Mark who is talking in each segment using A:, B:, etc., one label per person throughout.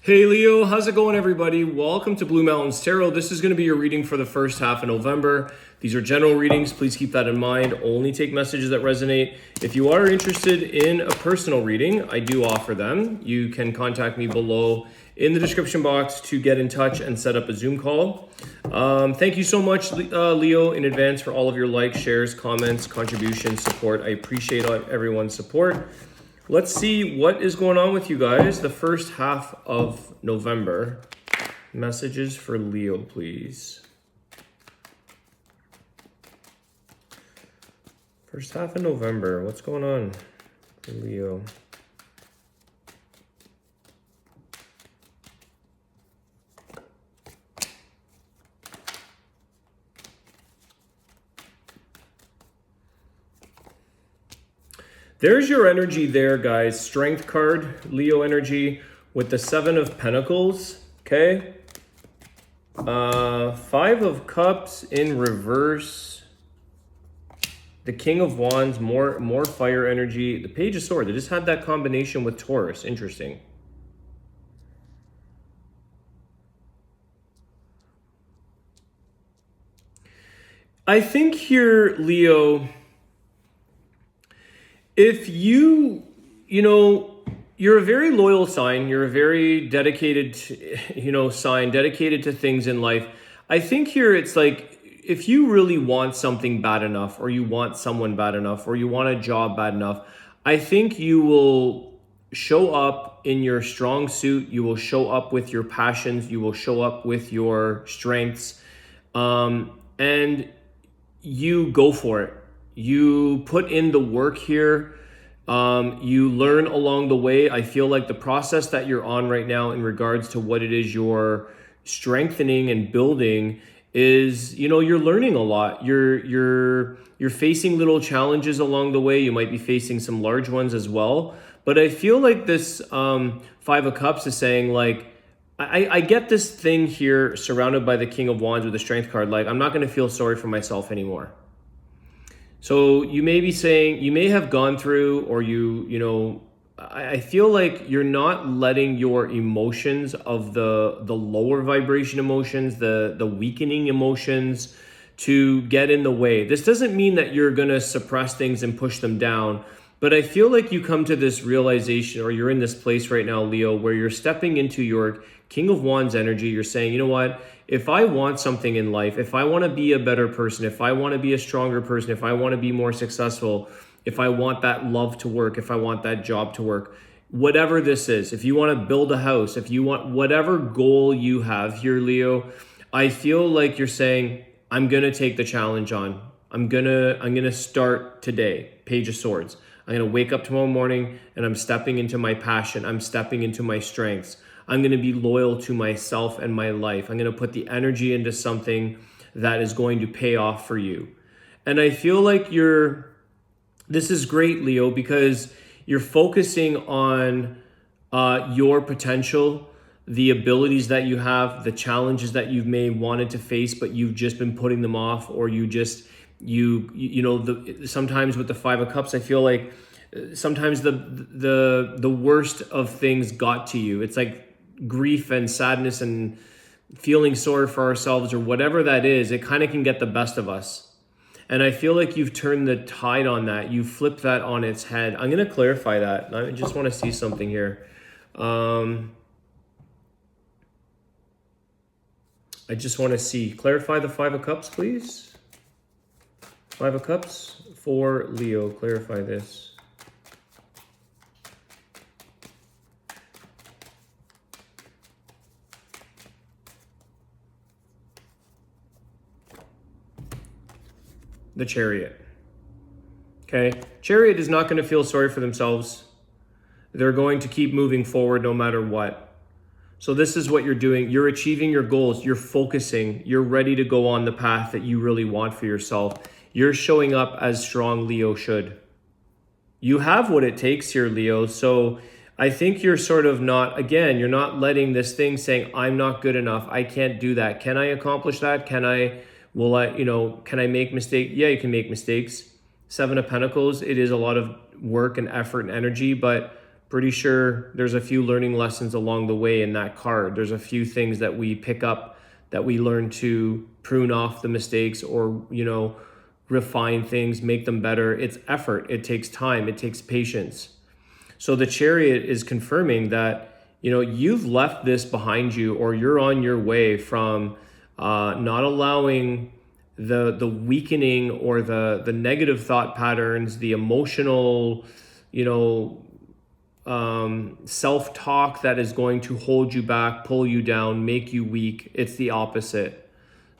A: Hey Leo, how's it going everybody? Welcome to Blue Mountains Tarot. This is going to be your reading for the first half of November. These are general readings. Please keep that in mind. Only take messages that resonate. If you are interested in a personal reading, I do offer them. You can contact me below in the description box to get in touch and set up a Zoom call. Thank you so much, Leo, in advance for all of your likes, shares, comments, contributions, support. I appreciate everyone's support. Let's see what is going on with you guys the first half of November. Messages for Leo, please. First half of November, what's going on for Leo? There's your energy there, guys. Strength card, Leo energy with the 7 of Pentacles, okay? 5 of Cups in reverse. The King of Wands, more fire energy. The Page of Swords, they just had that combination with Taurus. Interesting. I think here, Leo, if you're a very loyal sign, you're a very dedicated, sign, dedicated to things in life. I think here it's like, if you really want something bad enough, or you want someone bad enough, or you want a job bad enough, I think you will show up in your strong suit. You will show up with your passions. You will show up with your strengths. And you go for it. You put in the work here. You learn along the way. I feel like the process that you're on right now in regards to what it is you're strengthening and building is, you're learning a lot. You're facing little challenges along the way. You might be facing some large ones as well. But I feel like this 5 of Cups is saying, like, I get this thing here surrounded by the King of Wands with the Strength card. Like, I'm not going to feel sorry for myself anymore. So you may be saying, you may have gone through, or I feel like you're not letting your emotions of the lower vibration emotions, the weakening emotions to get in the way. This doesn't mean that you're going to suppress things and push them down. But I feel like you come to this realization, or you're in this place right now, Leo, where you're stepping into your King of Wands energy. You're saying, you know what? If I want something in life, if I want to be a better person, if I want to be a stronger person, if I want to be more successful, if I want that love to work, if I want that job to work, whatever this is, if you want to build a house, if you want whatever goal you have here, Leo, I feel like you're saying, I'm going to take the challenge on. I'm going to start today. Page of Swords. I'm going to wake up tomorrow morning and I'm stepping into my passion. I'm stepping into my strengths. I'm going to be loyal to myself and my life. I'm going to put the energy into something that is going to pay off for you. And I feel like this is great, Leo, because you're focusing on your potential, the abilities that you have, the challenges that you've may wanted to face, but you've just been putting them off, or sometimes with the 5 of Cups, I feel like sometimes the worst of things got to you. It's like grief and sadness and feeling sorry for ourselves, or whatever that is, it kind of can get the best of us. And I feel like you've turned the tide on that. You flipped that on its head. I'm going to clarify that. I just want to see something here. I just want to clarify the 5 of Cups, please. 5 of Cups for Leo. Clarify this. The Chariot. Okay, Chariot is not going to feel sorry for themselves. They're going to keep moving forward no matter what. So this is what you're doing. You're achieving your goals. You're focusing. You're ready to go on the path that you really want for yourself. You're showing up as strong Leo should. You have what it takes here, Leo. So I think you're sort of you're not letting this thing saying, I'm not good enough. I can't do that. Can I accomplish that? Can I make mistakes? Yeah, you can make mistakes. 7 of Pentacles, it is a lot of work and effort and energy, but Pretty sure there's a few learning lessons along the way in that card. There's a few things that we pick up, that we learn to prune off the mistakes, or, refine things, make them better. It's effort. It takes time. It takes patience. So the Chariot is confirming that, you've left this behind you, or you're on your way from not allowing the weakening or the negative thought patterns, the emotional, self-talk that is going to hold you back, pull you down, make you weak. It's the opposite.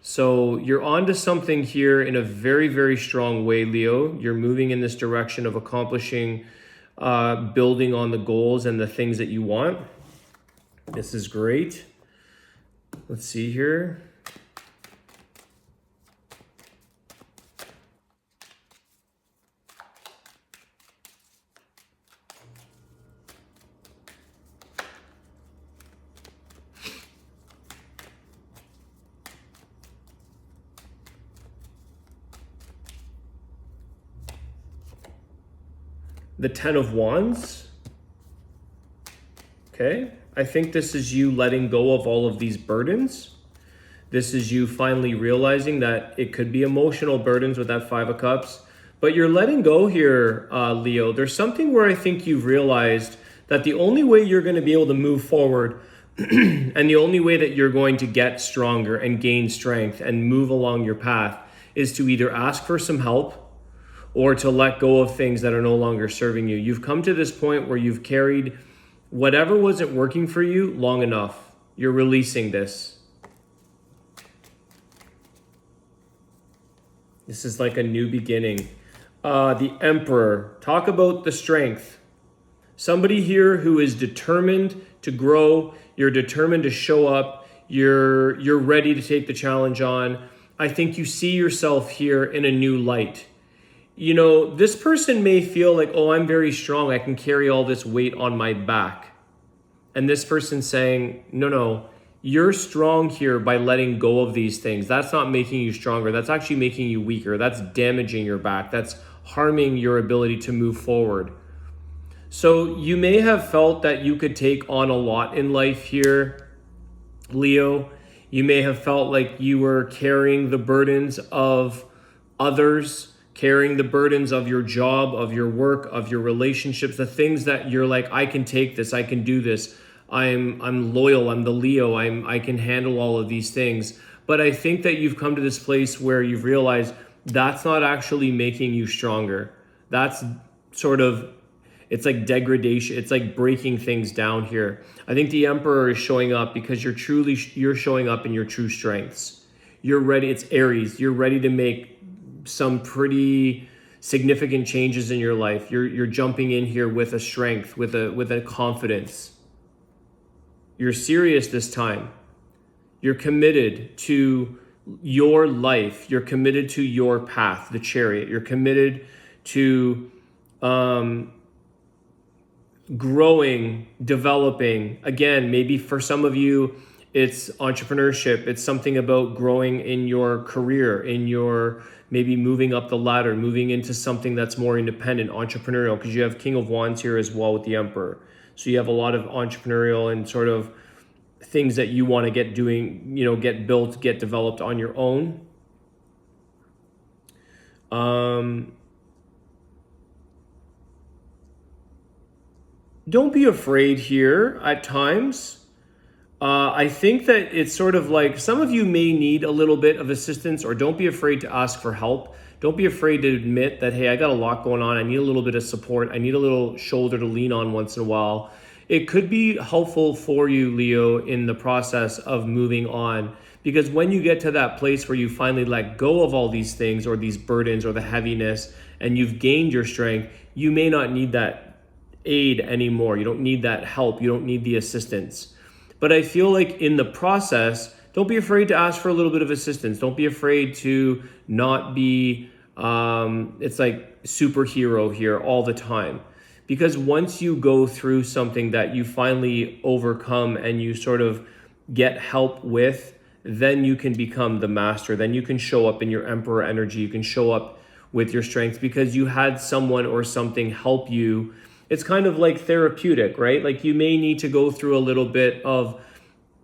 A: So you're onto something here in a very, very strong way, Leo. You're moving in this direction of accomplishing, building on the goals and the things that you want. This is great. Let's see here. The Ten of Wands. Okay, I think this is you letting go of all of these burdens. This is you finally realizing that it could be emotional burdens with that Five of Cups, but you're letting go here, Leo. There's something where I think you've realized that the only way you're going to be able to move forward and the only way that you're going to get stronger and gain strength and move along your path is to either ask for some help or to let go of things that are no longer serving you. You've come to this point where you've carried whatever wasn't working for you long enough. You're releasing this. This is like a new beginning. The Emperor. Talk about the strength. Somebody here who is determined to grow. You're determined to show up. You're ready to take the challenge on. I think you see yourself here in a new light. This person may feel like, oh, I'm very strong. I can carry all this weight on my back. And this person's saying, no, you're strong here by letting go of these things. That's not making you stronger. That's actually making you weaker. That's damaging your back. That's harming your ability to move forward. So you may have felt that you could take on a lot in life here, Leo. You may have felt like you were carrying the burdens of others, carrying the burdens of your job, of your work, of your relationships, the things that you're like, I can take this, I can do this, I'm loyal, I'm the Leo, I can handle all of these things. But I think that you've come to this place where you've realized that's not actually making you stronger. That's sort of, it's like degradation, it's like breaking things down here. I think the Emperor is showing up because you're showing up in your true strengths. You're ready, it's Aries, you're ready to make some pretty significant changes in your life. You're jumping in here with a strength, with a confidence. You're serious this time. You're committed to your life. You're committed to your path, the Chariot. You're committed to growing, developing. Again, maybe for some of you, it's entrepreneurship. It's something about growing in your career, in your maybe moving up the ladder, moving into something that's more independent, entrepreneurial, because you have King of Wands here as well with the Emperor. So you have a lot of entrepreneurial and sort of things that you want to get doing, get built, get developed on your own. Don't be afraid here at times. I think that it's sort of like some of you may need a little bit of assistance, or don't be afraid to ask for help. Don't be afraid to admit that, hey, I got a lot going on. I need a little bit of support. I need a little shoulder to lean on once in a while. It could be helpful for you, Leo, in the process of moving on. Because when you get to that place where you finally let go of all these things or these burdens or the heaviness and you've gained your strength, you may not need that aid anymore. You don't need that help. You don't need the assistance. But I feel like in the process, don't be afraid to ask for a little bit of assistance. Don't be afraid to not be, it's like superhero here all the time. Because once you go through something that you finally overcome and you sort of get help with, then you can become the master. Then you can show up in your Emperor energy. You can show up with your strength because you had someone or something help you it's kind of like therapeutic, right? Like you may need to go through a little bit of,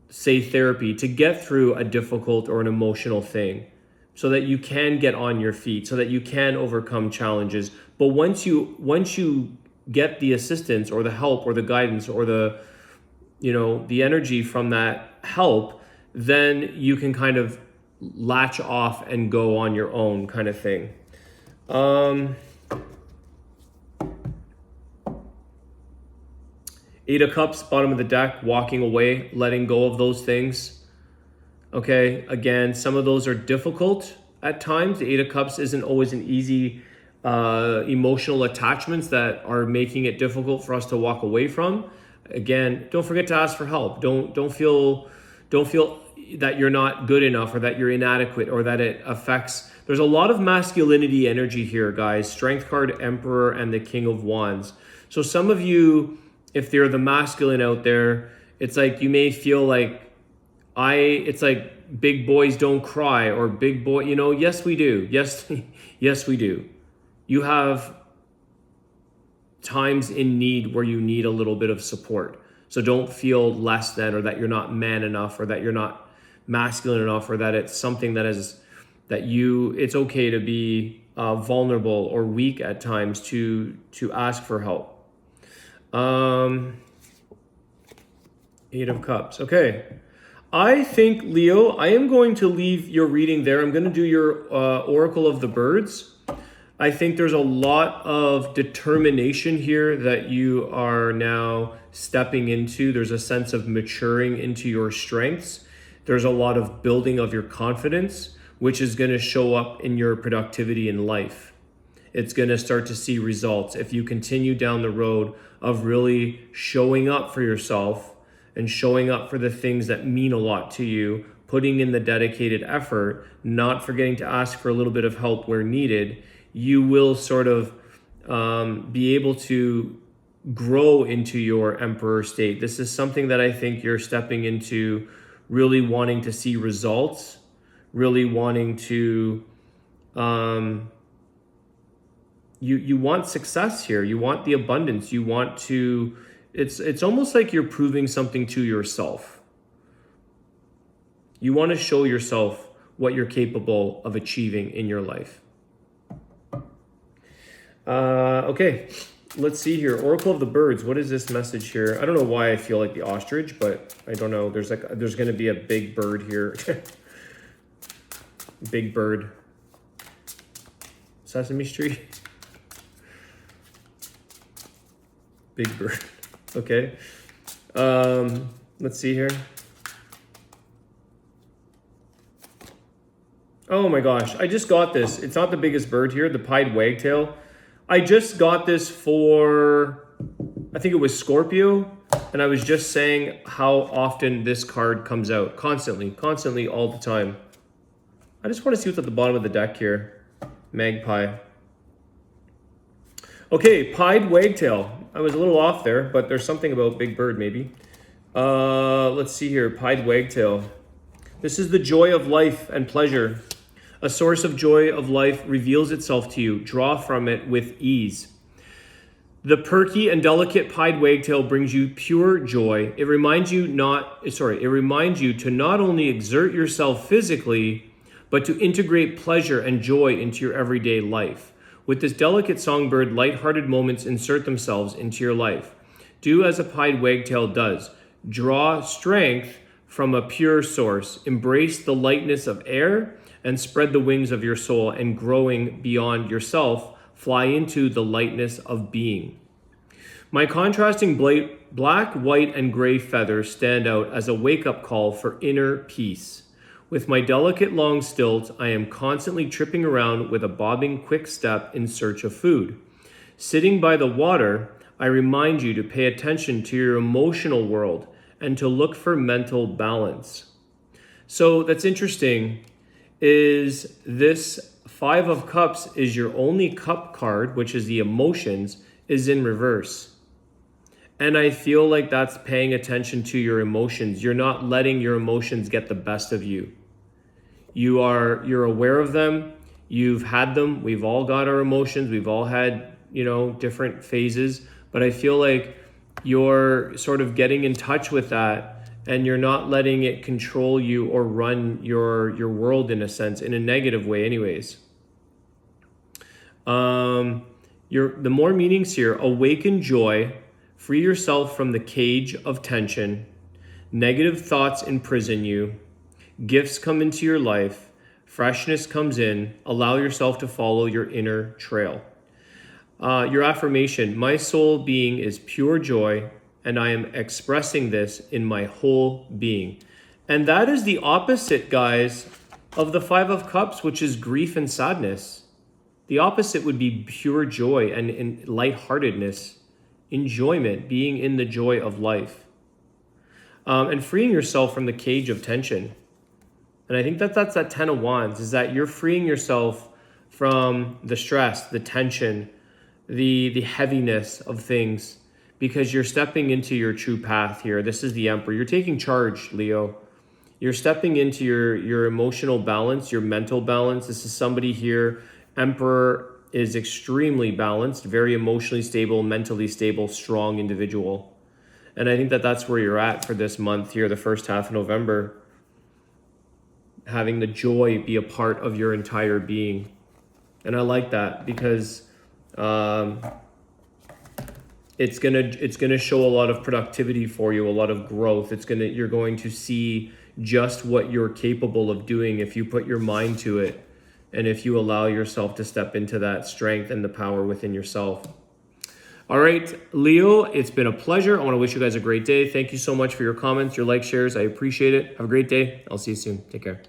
A: say, therapy to get through a difficult or an emotional thing, so that you can get on your feet, so that you can overcome challenges. But once you get the assistance or the help or the guidance or the, the energy from that help, then you can kind of latch off and go on your own, kind of thing. Eight of Cups, bottom of the deck, walking away, letting go of those things. Okay, again, some of those are difficult at times. The Eight of Cups isn't always an easy emotional attachments that are making it difficult for us to walk away from. Again, don't forget to ask for help. Don't feel that you're not good enough, or that you're inadequate, or that it affects. There's a lot of masculinity energy here, guys. Strength card, Emperor, and the King of Wands. So some of you, if they're the masculine out there, it's like you may feel like it's like big boys don't cry, or big boy, yes, we do. Yes, yes, we do. You have times in need where you need a little bit of support. So don't feel less than, or that you're not man enough, or that you're not masculine enough, or that it's something that is, it's okay to be vulnerable or weak at times to ask for help. Eight of Cups. Okay. I think, Leo, I am going to leave your reading there. I'm going to do your Oracle of the Birds. I think there's a lot of determination here that you are now stepping into. There's a sense of maturing into your strengths. There's a lot of building of your confidence, which is going to show up in your productivity in life. It's going to start to see results if you continue down the road of really showing up for yourself and showing up for the things that mean a lot to you, putting in the dedicated effort, not forgetting to ask for a little bit of help where needed. You will sort of be able to grow into your Emperor state. This is something that I think you're stepping into, really wanting to see results, really wanting to, you want success here. You want the abundance. You want to, it's almost like you're proving something to yourself. You want to show yourself what you're capable of achieving in your life. Okay, let's see here. Oracle of the Birds. What is this message here? I don't know why I feel like the ostrich, but I don't know. There's going to be a big bird here. Big bird. Sesame Street. Big bird. Okay. Let's see here. Oh my gosh, I just got this. It's not the biggest bird here, the pied wagtail. I just got this for, I think it was Scorpio, and I was just saying how often this card comes out. Constantly, all the time. I just want to see what's at the bottom of the deck here. Magpie. Okay, pied wagtail. I was a little off there, but there's something about big bird maybe. Let's see here, pied wagtail. This is the joy of life and pleasure. A source of joy of life reveals itself to you. Draw from it with ease. The perky and delicate pied wagtail brings you pure joy. It reminds you to not only exert yourself physically, but to integrate pleasure and joy into your everyday life. With this delicate songbird, lighthearted moments insert themselves into your life. Do as a pied wagtail does. Draw strength from a pure source. Embrace the lightness of air and spread the wings of your soul, and growing beyond yourself, fly into the lightness of being. My contrasting black, white, and gray feathers stand out as a wake-up call for inner peace. With my delicate long stilt, I am constantly tripping around with a bobbing quick step in search of food. Sitting by the water, I remind you to pay attention to your emotional world and to look for mental balance. So that's interesting, is this Five of Cups is your only cup card, which is the emotions, is in reverse. And I feel like that's paying attention to your emotions. You're not letting your emotions get the best of you. You're aware of them. You've had them. We've all got our emotions. We've all had, different phases. but I feel like you're sort of getting in touch with that, and you're not letting it control you or run your world, in a sense, in a negative way anyways. The more meanings here: awaken joy, free yourself from the cage of tension, negative thoughts imprison you, gifts come into your life, freshness comes in, allow yourself to follow your inner trail. Your affirmation: my soul being is pure joy, and I am expressing this in my whole being. And that is the opposite, guys, of the Five of Cups, which is grief and sadness. The opposite would be pure joy and lightheartedness, enjoyment, being in the joy of life, and freeing yourself from the cage of tension. And I think that's that 10 of Wands, is that you're freeing yourself from the stress, the tension, the heaviness of things, because you're stepping into your true path here. This is the Emperor. You're taking charge, Leo. You're stepping into your emotional balance, your mental balance. This is somebody here. Emperor is extremely balanced, very emotionally stable, mentally stable, strong individual. And I think that's where you're at for this month here, the first half of November. Having the joy be a part of your entire being. And I like that, because it's gonna show a lot of productivity for you, a lot of growth. You're going to see just what you're capable of doing if you put your mind to it, and if you allow yourself to step into that strength and the power within yourself. All right, Leo, it's been a pleasure. I want to wish you guys a great day. Thank you so much for your comments, your likes, shares. I appreciate it. Have a great day. I'll see you soon. Take care.